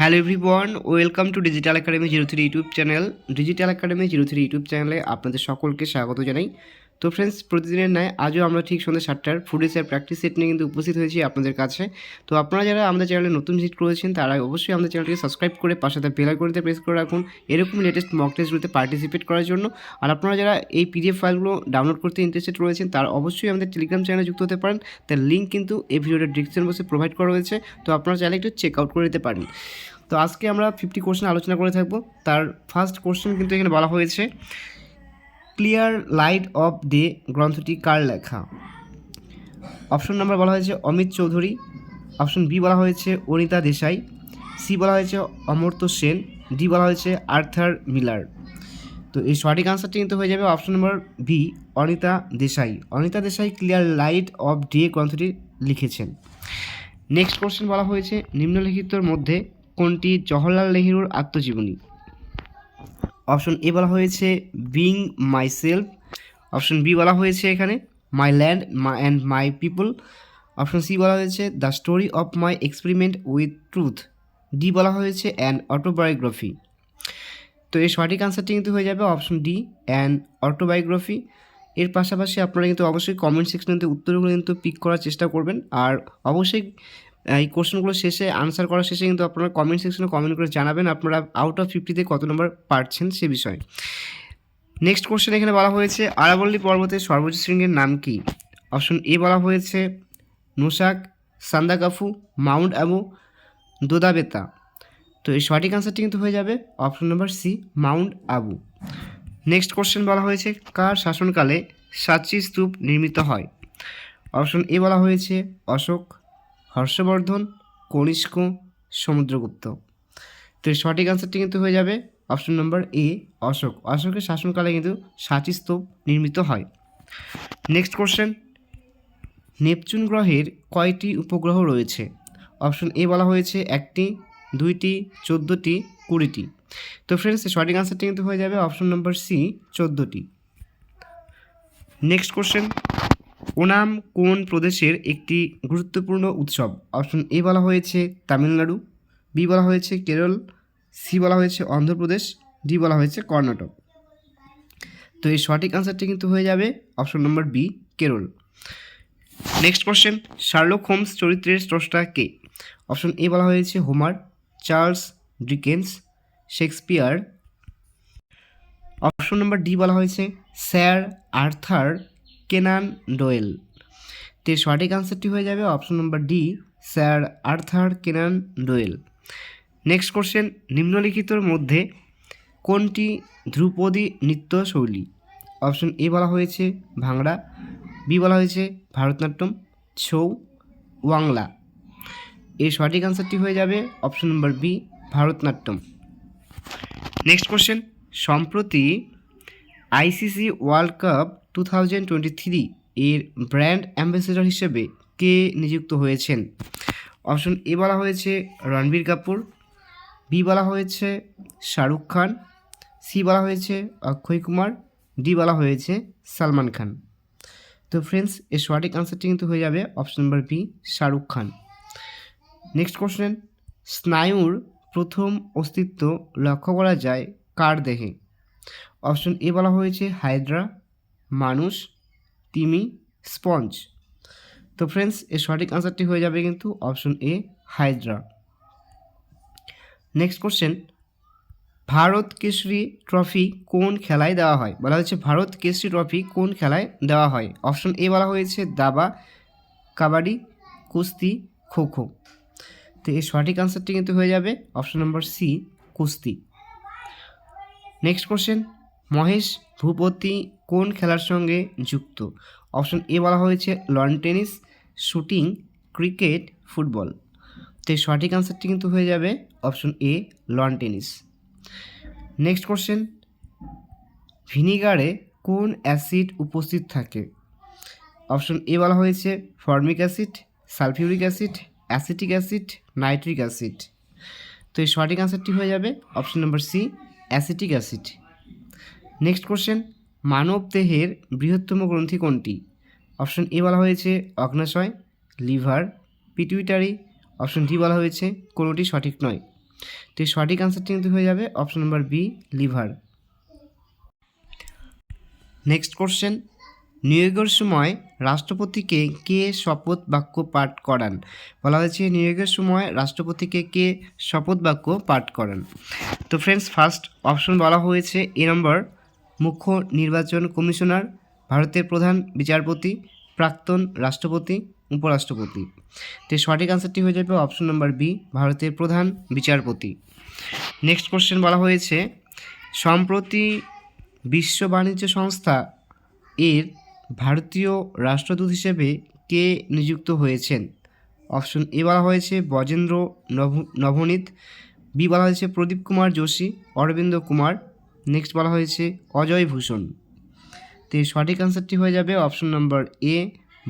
Hello everyone, welcome to digital academy 03 YouTube channel. Digital academy 03 YouTube চ্যানেলে আপনাদের সকলকে স্বাগত জানাই। তো ফ্রেন্ডস, প্রতিদিনের ন্যায় আজও আমরা ঠিক সন্ধ্যা 7টার ফুড এসের প্র্যাকটিস সেট নিয়ে কিন্তু উপস্থিত হয়েছি আপনাদের কাছে। তো আপনারা যারা আমাদের চ্যানেলে নতুন ভিজিট করেছেন তারা অবশ্যই আমাদের চ্যানেলটিকে সাবস্ক্রাইব করে পাশে থাকা বেল আইকনটিতে প্রেস করে রাখুন এরকম লেটেস্ট মক টেস্টগুলোতে পার্টিসিপেট করার জন্য। আর আপনারা যারা এই পিডিএফ ফাইলগুলো ডাউনলোড করতে ইন্টারেস্টেড রয়েছেন তারা অবশ্যই আমাদের টেলিগ্রাম চ্যানেলে যুক্ত হতে পারেন। তার লিঙ্ক কিন্তু এই ভিডিওটা ডিসক্রিপশন বক্সে প্রোভাইড করা রয়েছে, তো আপনারা চাইলে একটু চেক আউট করে নিতে পারেন। তো আজকে আমরা 50 কোশ্চেন আলোচনা করে থাকবো। তার ফার্স্ট কোশ্চেন কিন্তু এখানে বলা হয়েছে, ক্লিয়ার লাইট অফ ডে গ্রন্থটি কার লেখা? অপশন নাম্বার বলা হয়েছে অমিত চৌধুরী, অপশন বি বলা হয়েছে অনিতা দেশাই, সি বলা হয়েছে অমর্ত্য সেন, ডি বলা হয়েছে আর্থার মিলার। তো এই সঠিক আনসারটি কিন্তু হয়ে যাবে option number B, Anita Desai. Anita Desai clear light of day গ্রন্থটি লিখেছেন। নেক্সট কোশ্চেন বলা হয়েছে, নিম্নলিখিতর মধ্যে কোনটি জওহরলাল নেহরুর আত্মজীবনী? অপশন এ বলা হয়েছে বিং মাইসেলফ, অপশন বি বলা হয়েছে এখানে my land and my people, option C বলা হয়েছে the story of my experiment with truth, D বলা হয়েছে অ্যান অটোবায়োগ্রাফি। তো এই সঠিক আনসারটি কিন্তু হয়ে যাবে অপশন ডি, অ্যান অটোবায়োগ্রাফি। এর পাশাপাশি আপনারা কিন্তু অবশ্যই কমেন্ট সেকশনে উত্তরগুলো কিন্তু পিক করার চেষ্টা করবেন। আর অবশ্যই এই কোশ্চেনগুলো শেষে আনসার করার শেষে কিন্তু আপনারা কমেন্ট সেকশনে কমেন্ট করে জানাবেন আপনারা আউট অফ 50-তে কত নম্বর পাচ্ছেন সে বিষয়ে। নেক্সট কোশ্চেন এখানে বলা হয়েছে, আরাবল্লী পর্বতের সর্বোচ্চ শৃঙ্গের নাম কি? অপশন এ বলা হয়েছে নোশাক, সান্দাকাফু, মাউন্ট আবু, দোদাবেতা। তো এই সঠিক আনসারটি কিন্তু হয়ে যাবে option number C, mount Abu. Next question বলা হয়েছে, কার শাসনকালে সাঁচি স্তূপ নির্মিত হয়? অপশন এ বলা হয়েছে অশোক, হর্ষবর্ধন, কনিষ্ক, সমুদ্রগুপ্ত। তো এর সঠিক আনসারটি কিন্তু হয়ে যাবে অপশন নম্বর এ, অশোক। অশোকের শাসনকালে কিন্তু সাঁচি স্তূপ নির্মিত হয়। নেক্সট কোশ্চেন, নেপচুন গ্রহের কয়টি উপগ্রহ রয়েছে? অপশন এ বলা হয়েছে 1টি, 2টি, 14টি, 20টি। তো ফ্রেন্ডস, সঠিক আনসারটি কিন্তু হয়ে যাবে অপশন নম্বর সি, 14টি। নেক্সট কোশ্চেন, ওনাম কোন প্রদেশের একটি গুরুত্বপূর্ণ উৎসব? অপশন এ বলা হয়েছে তামিলনাড়ু, বি বলা হয়েছে কেরল, সি বলা হয়েছে অন্ধ্রপ্রদেশ, ডি বলা হয়েছে কর্ণাটক। তো এই সঠিক আনসারটি কিন্তু হয়ে যাবে option number B, Kerala. Next question, Sherlock Holmes চরিত্রের স্রষ্টা কে? অপশন এ বলা হয়েছে Homer, Charles Dickens, Shakespeare, option number D বলা হয়েছে স্যার আর্থার কেনান ডয়েল। তো সঠিক আনসারটি হয়ে যাবে option number D, sir Arthur Conan Doyle. Next question, নিম্নলিখিতর মধ্যে কোনটি ধ্রুপদী নৃত্যশৈলী? অপশন এ বলা হয়েছে ভাংড়া, বি বলা হয়েছে ভারতনাট্যম, ছৌ, ওয়াংলা। এর সঠিক আনসারটি হয়ে যাবে option number B, Bharatanatyam. Next question, সম্প্রতি আইসিসি ওয়ার্ল্ড কাপ 2023 এর ব্র্যান্ড অ্যাম্বাসেডর হিসেবে কে নিযুক্ত হয়েছেন? অপশন এ বলা হয়েছে রণবীর কাপুর, বি বলা হয়েছে শাহরুখ খান, সি বলা হয়েছে অক্ষয় কুমার, ডি বলা হয়েছে সালমান খান। তো ফ্রেন্ডস, এর সঠিক আনসারটি কিন্তু হয়ে যাবে option number B, Shahrukh Khan. Next question, স্নায়ুর প্রথম অস্তিত্ব লক্ষ্য করা যায় কার দেহে? অপশন এ বলা হয়েছে হাইড্রা, মানুষ, তিমি, স্পঞ্জ। তো ফ্রেন্ডস, এর সঠিক আনসারটি হয়ে যাবে কিন্তু option A, Hydra. Next question, Bharat Kesari trophy কোন খেলায় দেওয়া হয়? বলা হয়েছে ভারত কেশরী ট্রফি কোন খেলায় দেওয়া হয়? অপশন এ বলা হয়েছে দাবা, কাবাডি, কুস্তি, খোখো। তো এর সঠিক আনসারটি কিন্তু হয়ে যাবে অপশন নম্বর সি, কুস্তি। নেক্সট কোশ্চেন, মহেশ ভূপতি কোন খেলার সঙ্গে যুক্ত? অপশন এ বলা হয়েছে lawn tennis, shooting, cricket, football. তো এই সঠিক আনসারটি কিন্তু হয়ে যাবে option A, lawn tennis. Next question, ভিনিগারে কোন অ্যাসিড উপস্থিত থাকে? অপশন এ বলা হয়েছে formic acid, sulphuric acid, acetic acid, nitric acid. তো এই সঠিক আনসারটি হয়ে যাবে option number C, acetic acid. Next question, মানব দেহের বৃহত্তম গ্রন্থি কোনটি? অপশন এ বলা হয়েছে অগ্নাশয়, লিভার, পিটুইটারি, অপশন ডি বলা হয়েছে কোনোটি সঠিক নয়। তো এই সঠিক আনসারটি কিন্তু হয়ে যাবে option number B, liver. Next question, নিয়োগের সময় রাষ্ট্রপতিকে কে শপথ বাক্য পাঠ করান? বলা হয়েছে নিয়োগের সময় রাষ্ট্রপতিকে কে শপথ বাক্য পাঠ করান। তো ফ্রেন্ডস, ফার্স্ট অপশন বলা হয়েছে এ নম্বর, মুখ্য নির্বাচন কমিশনার, ভারতের প্রধান বিচারপতি, প্রাক্তন রাষ্ট্রপতি, উপরাষ্ট্রপতি। তো সঠিক আনসারটি হয়ে যাবে অপশন নাম্বার বি, ভারতের প্রধান বিচারপতি। নেক্সট কোশ্চেন বলা হয়েছে সম্প্রতি বিশ্ব বাণিজ্য সংস্থা এর ভারতীয় রাষ্ট্রদূত হিসেবে কে নিযুক্ত হয়েছেন? অপশন এ বলা হয়েছে বজেন্দ্র নভনীত, বি বলা হয়েছে প্রদীপ কুমার যোশী, অরবিন্দ কুমার, নেক্সট বলা হয়েছে অজয় ভূষণ। তো এর সঠিক আনসারটি হয়ে যাবে option number A,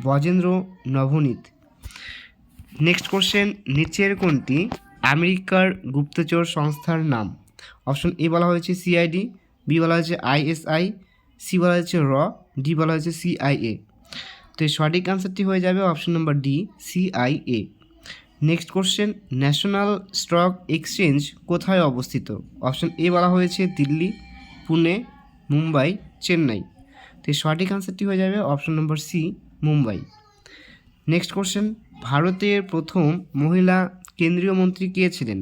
Bajendra Navneet. Next question, নিচের কোনটি আমেরিকার গুপ্তচর সংস্থার নাম? অপশন এ বলা হয়েছে সিআইডি, বি বলা হয়েছে আইএসআই, সি বলা হয়েছে র, ডি বলা হয়েছে সিআইএ। তো এই সঠিক আনসারটি হয়ে যাবে option number D, CIA. Next question, national stock exchange কোথায় অবস্থিত? অপশন এ বলা হয়েছে দিল্লি, পুনে, মুম্বাই, চেন্নাই। তো এই সঠিক আনসারটি হয়ে যাবে option number C, Mumbai. Next question, ভারতের প্রথম মহিলা কেন্দ্রীয় মন্ত্রী কে ছিলেন?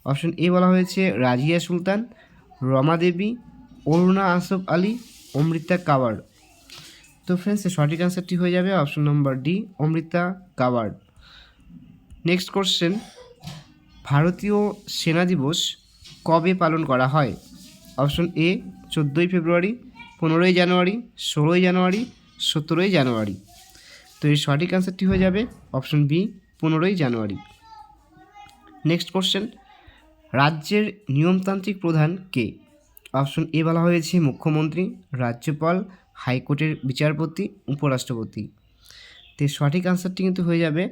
অপশন এ বলা হয়েছে রাজিয়া সুলতান, রমা দেবী, অরুণা আসফ আলী, অমৃতা কাওয়ার। তো ফ্রেন্ডস, সঠিক আনসারটি হয়ে যাবে option number D, Amrita Kawar. Next question, ভারতীয় সেনা দিবস কবে পালন করা হয়? অপশন এ 14ই ফেব্রুয়ারি, 15ই জানুয়ারি, 16ই জানুয়ারি, 17ই জানুয়ারি। তো এর সঠিক আনসারটি হয়ে যাবে অপশন বি, 15ই জানুয়ারি। নেক্সট কোশ্চেন, রাজ্যের নিয়মতান্ত্রিক প্রধান কে? অপশন এ বলা হয়েছে মুখ্যমন্ত্রী, রাজ্যপাল, হাইকোর্টের বিচারপতি, উপরাষ্ট্রপতি। তো সঠিক আনসারটি কিন্তু হয়ে যাবে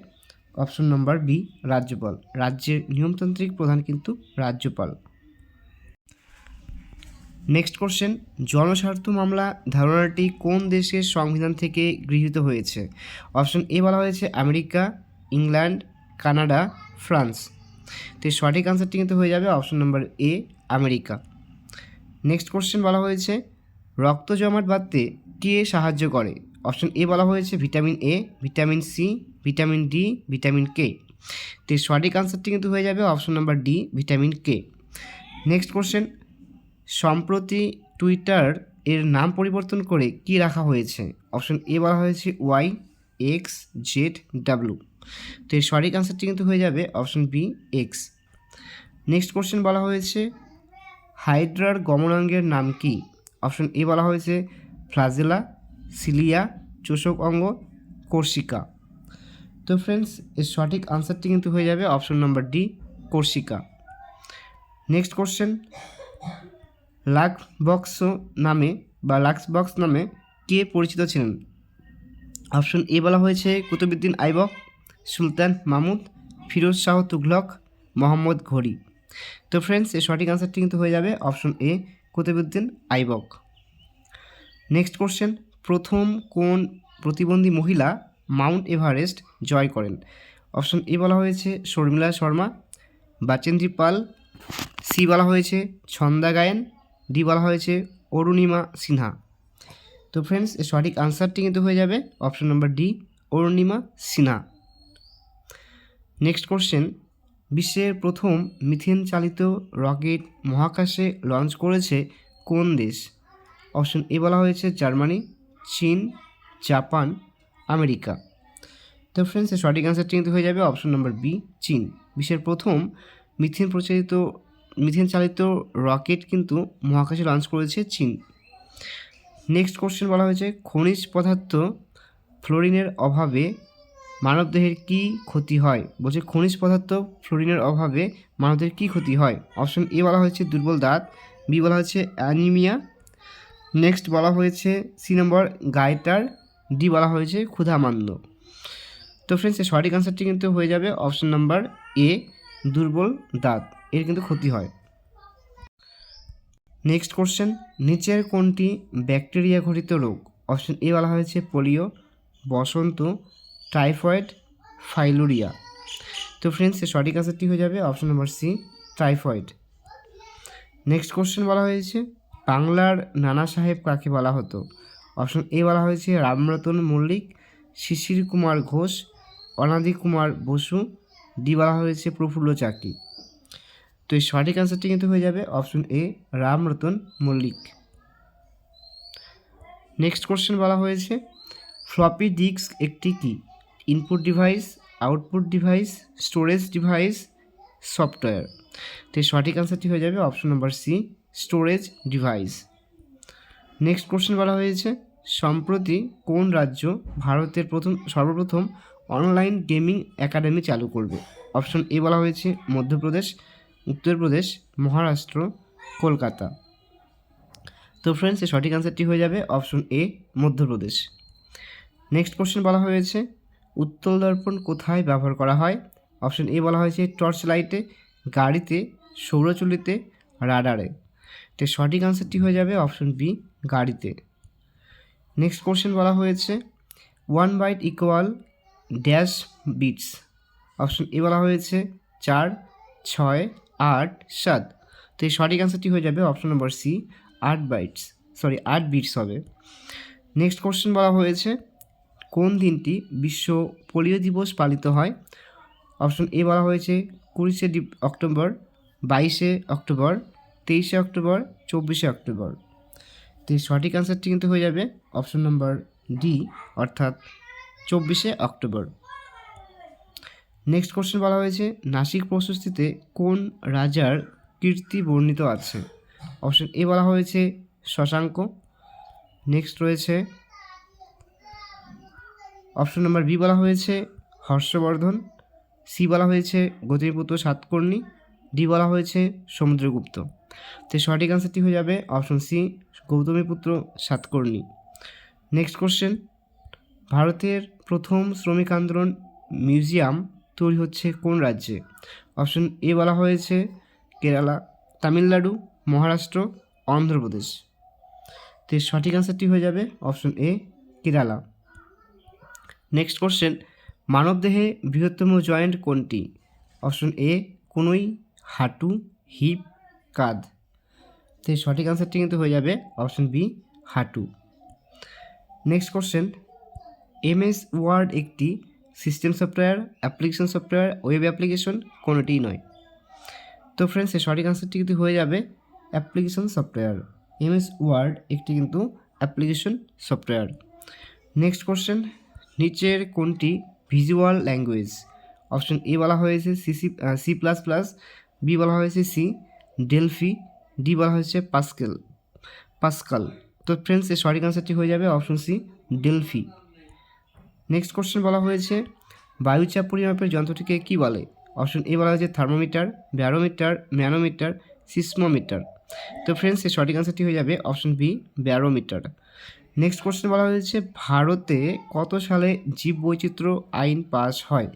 অপশন নম্বর বি, রাজ্যপাল। রাজ্যের নিয়মতান্ত্রিক প্রধান কিন্তু রাজ্যপাল। নেক্সট কোশ্চেন, জনস্বার্থ মামলা ধারণাটি কোন দেশের সংবিধান থেকে গৃহীত হয়েছে? অপশন এ বলা হয়েছে আমেরিকা, ইংল্যান্ড, কানাডা, ফ্রান্স। তো সঠিক আনসারটি কিন্তু হয়ে যাবে অপশন নম্বর এ, আমেরিকা। নেক্সট কোশ্চেন বলা হয়েছে রক্ত জমাট বাঁধতে কে সাহায্য করে? অপশন এ বলা হয়েছে vitamin A, vitamin C, vitamin D, vitamin K. তো সঠিক আনসারটি কিন্তু হয়ে যাবে option number D, vitamin K. Next question, সম্প্রতি টুইটার এর নাম পরিবর্তন করে কি রাখা হয়েছে? অপশন এ বলা হয়েছে ওয়াই, এক্স, জেড, ডাব্লু। তো এর সঠিক আনসারটি কিন্তু হয়ে যাবে option B, X. Next question বলা হয়েছে হাইড্রার গমনাঙ্গের নাম কি? অপশন এ বলা হয়েছে ফ্লাজেলা, সিলিয়া, চোষক অঙ্গ, কোর্সিকা। তো ফ্রেন্ডস, এর সঠিক আনসারটি কিন্তু হয়ে যাবে option number D, Corsica. Next question, Lux box নামে বা লাক্স বক্স নামে কে পরিচিত ছিলেন? অপশন এ বলা হয়েছে কুতুবউদ্দিন আইবক, সুলতান মাহমুদ, ফিরোজ শাহ তুঘলক, মোহাম্মদ ঘুরি। তো ফ্রেন্ডস, এর সঠিক আনসারটি কিন্তু হয়ে যাবে অপশন এ, কুতুবউদ্দিন আইবক। নেক্সট কোশ্চেন, প্রথম কোন প্রতিবন্ধী মহিলা মাউন্ট এভারেস্ট জয় করেন? অপশন এ বলা হয়েছে শর্মিলা শর্মা, বাচেন্দ্রী পাল, সি বলা হয়েছে ছন্দা গায়েন, ডি বলা হয়েছে অরুণিমা সিনহা। তো ফ্রেন্ডস, এর সঠিক আনসারটি কিন্তু হয়ে যাবে option number D, Arunima Sinha. Next question, বিশ্বের প্রথম মিথেন চালিত রকেট মহাকাশে লঞ্চ করেছে কোন দেশ? অপশন এ বলা হয়েছে জার্মানি, চীন, জাপান, আমেরিকা। তো ফ্রেন্ডস, এর সঠিক আনসারটি কিন্তু হয়ে যাবে অপশন নম্বর বি, চীন। বিশ্বের প্রথম মিথেন চালিত রকেট কিন্তু মহাকাশে লঞ্চ করেছে চীন। নেক্সট কোশ্চেন বলা হয়েছে খনিজ পদার্থ ফ্লোরিনের অভাবে মানবদেহের কী ক্ষতি হয়? বলছে খনিজ পদার্থ ফ্লোরিনের অভাবে মানবদেহের কী ক্ষতি হয়? অপশন এ বলা হয়েছে দুর্বল দাঁত, বি বলা হয়েছে অ্যানিমিয়া, নেক্সট বলা হয়েছে সি নম্বর গাইটার, ডি বলা হয়েছে ক্ষুধামান্দ। তো ফ্রেন্ডস, এর সঠিক আনসারটি কিন্তু হয়ে যাবে অপশন নাম্বার এ, দুর্বল দাঁত, এর কিন্তু ক্ষতি হয়। নেক্সট কোশ্চেন, নিচের কোনটি ব্যাকটেরিয়া ঘটিত রোগ? অপশন এ বলা হয়েছে পোলিও, বসন্ত, টাইফয়েড, ফাইলোরিয়া। তো ফ্রেন্ডস, এর সঠিক আনসারটি হয়ে যাবে option number C, typhoid. Next question বলা হয়েছে বাংলার নানা সাহেব কাকে বলা হতো? অপশন এ বলা হয়েছে রামরতন মল্লিক, শিশির কুমার ঘোষ, অনাদি কুমার বসু, ডি বলা হয়েছে প্রফুল্ল চাকি। তো এই সঠিক অ্যান্সারটি কিন্তু হয়ে যাবে option A Ramratan Mallik. Next question বলা হয়েছে ফ্লপি ডিস্ক একটি কি? Input device, output device, storage device, software. তো এই সঠিক অ্যান্সারটি হয়ে যাবে option number C storage device. Next question বলা হয়েছে সম্প্রতি কোন রাজ্য ভারতের সর্বপ্রথম অনলাইন গেমিং একাডেমি চালু করবে? অপশন এ বলা হয়েছে মধ্যপ্রদেশ, উত্তরপ্রদেশ, মহারাষ্ট্র, কলকাতা। তো ফ্রেন্ডস এই সঠিক অ্যান্সারটি হয়ে যাবে অপশন এ মধ্যপ্রদেশ। নেক্সট কোশ্চেন বলা হয়েছে উত্তল দর্পণ কোথায় ব্যবহার করা হয়? অপশন এ বলা হয়েছে টর্চ লাইটে, গাড়িতে, সৌরচুল্লিতে, রাডারে। তো সঠিক অ্যান্সারটি হয়ে যাবে অপশন বি গাড়িতে। নেক্সট কোশ্চেন বলা হয়েছে 1 byte equal dash bits. Option A বলা হয়েছে 4, 6, 8, 7। তো এই সঠিক অ্যান্সারটি হয়ে যাবে অপশন নম্বর সি 8 বিটস হবে। নেক্সট কোশ্চেন বলা হয়েছে কোন দিনটি বিশ্ব পোলিও দিবস পালিত হয়? অপশন এ বলা হয়েছে 21শে অক্টোবর, 22শে অক্টোবর, 23শে অক্টোবর, 24শে অক্টোবর। তো এই সঠিক অ্যান্সারটি কিন্তু হয়ে যাবে অপশন নম্বর ডি অর্থাৎ 24শে অক্টোবর। নেক্সট কোশ্চেন বলা হয়েছে নাসিক প্রশস্তিতে কোন রাজার কীর্তি বর্ণিত আছে? অপশন এ বলা হয়েছে শশাঙ্ক। নেক্সট রয়েছে অপশন নাম্বার বি বলা হয়েছে হর্ষবর্ধন, সি বলা হয়েছে গৌতমীপুত্র সাতকর্ণী, ডি বলা হয়েছে সমুদ্রগুপ্ত। তো সঠিক অ্যান্সারটি হয়ে যাবে option C Gautamiputra Satakarni. Next question ভারতের প্রথম শ্রমিক আন্দোলন মিউজিয়াম তৈরি হচ্ছে কোন রাজ্যে? অপশন এ বলা হয়েছে কেরালা, তামিলনাড়ু, মহারাষ্ট্র, অন্ধ্রপ্রদেশ। তো সঠিক অ্যান্সারটি হয়ে যাবে অপশন এ কেরালা। নেক্সট কোশ্চেন মানবদেহে বৃহত্তম জয়েন্ট কোনটি? অপশন এ কনুই, হাঁটু, হিপ, কাঁধ। তো সঠিক অ্যান্সারটি কিন্তু হয়ে যাবে অপশন বি হাঁটু। নেক্সট কোশ্চেন এমএস ওয়ার্ড একটি system software, application software, web application, কোনোটিই নয়। তো ফ্রেন্ডস এর সঠিক অ্যান্সারটি কিন্তু হয়ে যাবে অ্যাপ্লিকেশন সফটওয়্যার। এমএস ওয়ার্ড একটি কিন্তু অ্যাপ্লিকেশন সফটওয়্যার। নেক্সট কোশ্চেন নিচের কোনটি ভিজুয়াল ল্যাঙ্গুয়েজ? অপশন এ বলা হয়েছে সি প্লাস প্লাস, বি বলা হয়েছে সি ডেলফি, ডি বলা হয়েছে পাসকাল। তো ফ্রেন্ডস এর সঠিক অ্যান্সারটি হয়ে যাবে option C Delphi. Next question বলা হয়েছে বায়ুচাপ পরিমাপের যন্ত্রটিকে কী বলে? অপশন এ বলা হয়েছে থার্মোমিটার, ব্যারোমিটার, ম্যানোমিটার, সিসমোমিটার। তো ফ্রেন্ডস এর সঠিক অ্যান্সারটি হয়ে যাবে option B barometer. Next question বলা হয়েছে ভারতে কত সালে জীববৈচিত্র্য আইন পাস হয়?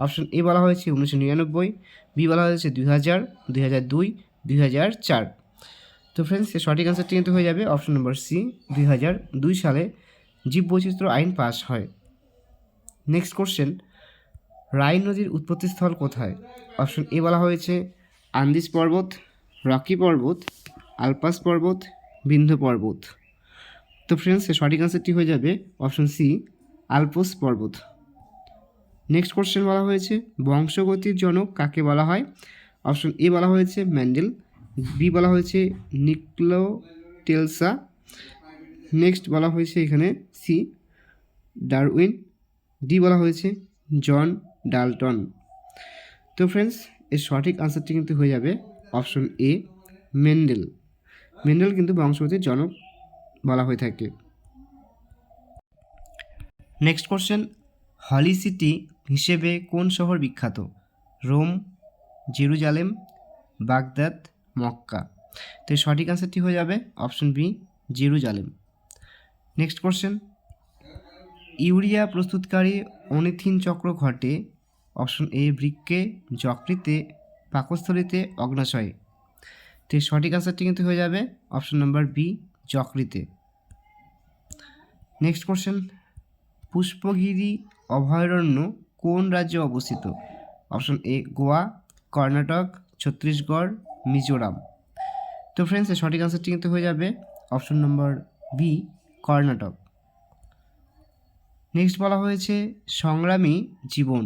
অপশন এ বলা হয়েছে 1999, বি বলা হয়েছে 2000, 2002, 2004। তো ফ্রেন্ডস এর সঠিক অ্যান্সারটি কিন্তু হয়ে যাবে অপশন নম্বর সি 2002 সালে জীববৈচিত্র্য আইন পাস হয়। নেক্সট কোশ্চেন রাইন নদীর উৎপত্তিস্থল কোথায়? অপশন এ বলা হয়েছে আন্দিজ পর্বত, রকি পর্বত, আলপাস পর্বত, বিন্ধ্য পর্বত। তো ফ্রেন্ডস এর সঠিক অ্যান্সারটি হয়ে যাবে অপশন সি আলপস পর্বত। নেক্সট কোশ্চেন বলা হয়েছে বংশগতির জনক কাকে বলা হয়? অপশন এ বলা হয়েছে ম্যান্ডেল, বি বলা হয়েছে নিকোলা টেসলা, নেক্সট বলা হয়েছে এখানে সি ডারউইন, ডি বলা হয়েছে জন ডাল্টন। তো ফ্রেন্ডস এর সঠিক আনসারটি কিন্তু হয়ে যাবে অপশন এ মেন্ডেল। মেন্ডেল কিন্তু বংশগতির জনক বলা হয়ে থাকে। নেক্সট কোশ্চেন হলি সিটি হিসেবে কোন শহর বিখ্যাত? Rome, Jerusalem, Baghdad, Mecca. তো সঠিক আনসারটি হয়ে যাবে option B Jerusalem. Next question urea প্রস্তুতকারী অনিথিন চক্র ঘটে অপশন এ বৃক্কে, যকৃতে, পাকস্থলীতে, অগ্নাশয়ে। তো সঠিক আনসারটি কিন্তু হয়ে যাবে অপশন নাম্বার বি যকৃতে। নেক্সট কোশ্চেন পুষ্পগিরি অভয়ারণ্য কোন রাজ্যে অবস্থিত? Option A Goa, Karnataka, Chhattisgarh, Mizoram. তো ফ্রেন্ডস এর সঠিক আনসারটি কিন্তু হয়ে যাবে option number B, Karnataka. Next বলা হয়েছে সংগ্রামী জীবন,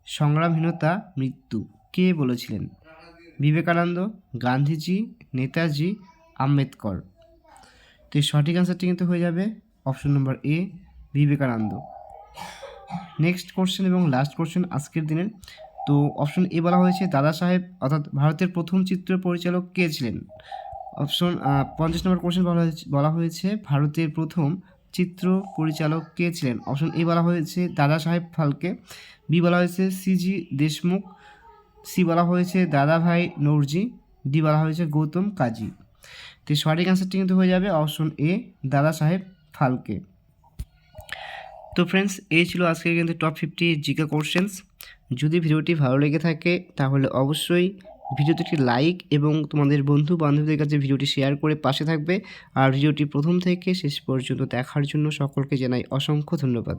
সংগ্রামহীনতা মৃত্যু, কে বলেছিলেন? বিবেকানন্দ, গান্ধীজি, নেতাজি, আম্বেদকর। তো এই সঠিক আনসারটি কিন্তু হয়ে যাবে অপশন নম্বর এ, বিবেকানন্দ। নেক্সট কোশ্চেন এবং লাস্ট কোশ্চেন আজকের দিনের। তো অপশন এ বলা হয়েছে দাদা সাহেব অর্থাৎ ভারতের প্রথম চিত্র পরিচালক কে ছিলেন? অপশন 50 নম্বর কোশ্চেন বলা হয়েছে ভারতের প্রথম চিত্র পরিচালক কে ছিলেন? অপশন এ বলা হয়েছে দাদা সাহেব ফালকে, বি বলা হয়েছে সিজি দেশমুখ, সি বলা হয়েছে দাদাভাই নৌরজি, ডি বলা হয়েছে গৌতম কাজী। তো সঠিক অ্যান্সারটি কিন্তু হয়ে যাবে অপশন এ, দাদা সাহেব ফালকে। তো ফ্রেন্ডস এই ছিল আজকে কিন্তু টপ 50 জিকে কোশ্চেন্স। যদি ভিডিওটি ভালো লেগে থাকে তাহলে অবশ্যই ভিডিওতে একটি লাইক এবং তোমাদের বন্ধু বান্ধবদের কাছে ভিডিওটি শেয়ার করে পাশে থাকবে। আর ভিডিওটি প্রথম থেকে শেষ পর্যন্ত দেখার জন্য সকলকে জানাই অসংখ্য ধন্যবাদ।